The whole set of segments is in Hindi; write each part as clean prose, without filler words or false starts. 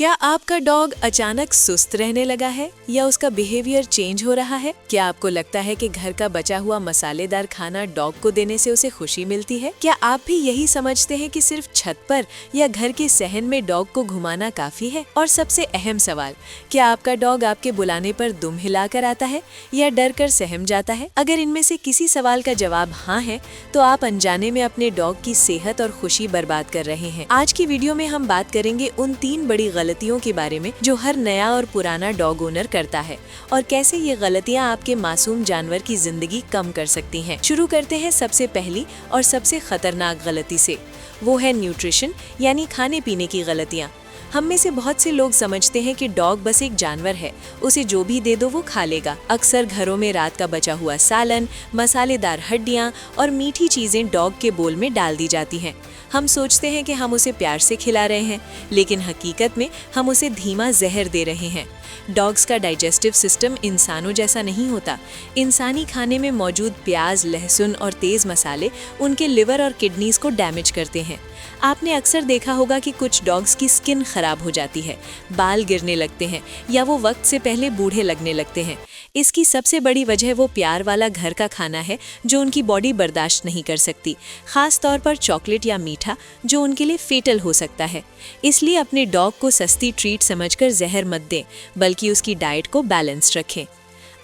क्या आपका डॉग अचानक सुस्त रहने लगा है या उसका बिहेवियर चेंज हो रहा है? क्या आपको लगता है कि घर का बचा हुआ मसालेदार खाना डॉग को देने से उसे खुशी मिलती है? क्या आप भी यही समझते हैं कि सिर्फ छत पर या घर के सहन में डॉग को घुमाना काफी है? और सबसे अहम सवाल, क्या आपका डॉग आपके बुलाने पर दुम हिलाकर आता है या डर कर सहम जाता है? अगर इनमें से किसी सवाल का जवाब हाँ है, तो आप अनजाने में अपने डॉग की सेहत और खुशी बर्बाद कर रहे हैं। आज की वीडियो में हम बात करेंगे उन 3 बड़ी गलतियों के बारे में जो हर नया और पुराना डॉग ओनर करता है और कैसे ये गलतियां आपके मासूम जानवर की जिंदगी कम कर सकती हैं। शुरू करते हैं सबसे पहली और सबसे खतरनाक गलती से। वो है न्यूट्रिशन यानी खाने पीने की गलतियां। हम में से बहुत से लोग समझते हैं कि डॉग बस एक जानवर है, उसे जो भी दे दो वो खा लेगा। अक्सर घरों में रात का बचा हुआ सालन, मसालेदार हड्डियां और मीठी चीजें डॉग के बोल में डाल दी जाती हैं। हम सोचते हैं कि हम उसे प्यार से खिला रहे हैं, लेकिन हकीकत में हम उसे धीमा जहर दे रहे हैं। डॉग्स का डाइजेस्टिव सिस्टम इंसानों जैसा नहीं होता। इंसानी खाने में मौजूद प्याज, लहसुन और तेज मसाले उनके लिवर और किडनीज को डैमेज करते हैं। आपने अक्सर देखा होगा कि कुछ डॉग्स की स्किन खराब हो जाती है, बाल गिरने लगते हैं या वो वक्त से पहले बूढ़े लगने लगते हैं। इसकी सबसे बड़ी वजह वो प्यार वाला घर का खाना है जो उनकी बॉडी बर्दाश्त नहीं कर सकती, खास तौर पर चॉकलेट या मीठा जो उनके लिए फेटल हो सकता है। इसलिए अपने डॉग को सस्ती ट्रीट समझकर जहर मत दें, बल्कि उसकी डाइट को बैलेंस्ड रखें।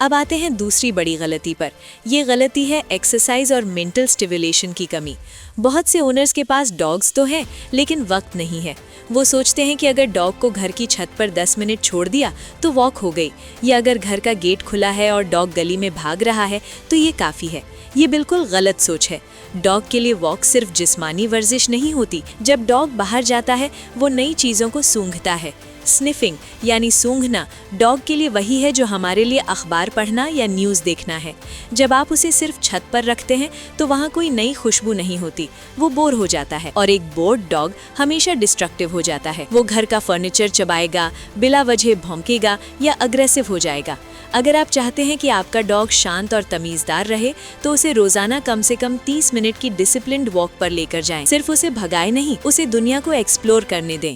अब आते हैं दूसरी बड़ी गलती पर। ये गलती है एक्सरसाइज और मेंटल स्टिमुलेशन की कमी। बहुत से ओनर्स के पास डॉग्स तो हैं, लेकिन वक्त नहीं है। वो सोचते हैं कि अगर डॉग को घर की छत पर 10 मिनट छोड़ दिया तो वॉक हो गई, या अगर घर का गेट खुला है और डॉग गली में भाग रहा है तो ये काफ़ी है। ये बिल्कुल गलत सोच है। डॉग के लिए वॉक सिर्फ जिस्मानी वर्जिश नहीं होती। जब डॉग बाहर जाता है वो नई चीज़ों को सूंघता है। स्निफिंग यानी सूंघना डॉग के लिए वही है जो हमारे लिए अखबार पढ़ना या न्यूज़ देखना है। जब आप उसे सिर्फ छत पर रखते हैं तो वहाँ कोई नई खुशबू नहीं होती, वो बोर हो जाता है। और एक बोर्ड डॉग हमेशा डिस्ट्रक्टिव हो जाता है। वो घर का फर्नीचर चबाएगा, बिला वजह भौंकेगा या अग्रेसिव हो जाएगा। अगर आप चाहते हैं कि आपका डॉग शांत और तमीज़दार रहे तो उसे रोजाना कम से कम 30 मिनट की डिसिप्लिन्ड वॉक पर लेकर जाएं। सिर्फ उसे भगाए नहीं, उसे दुनिया को एक्सप्लोर करने दें।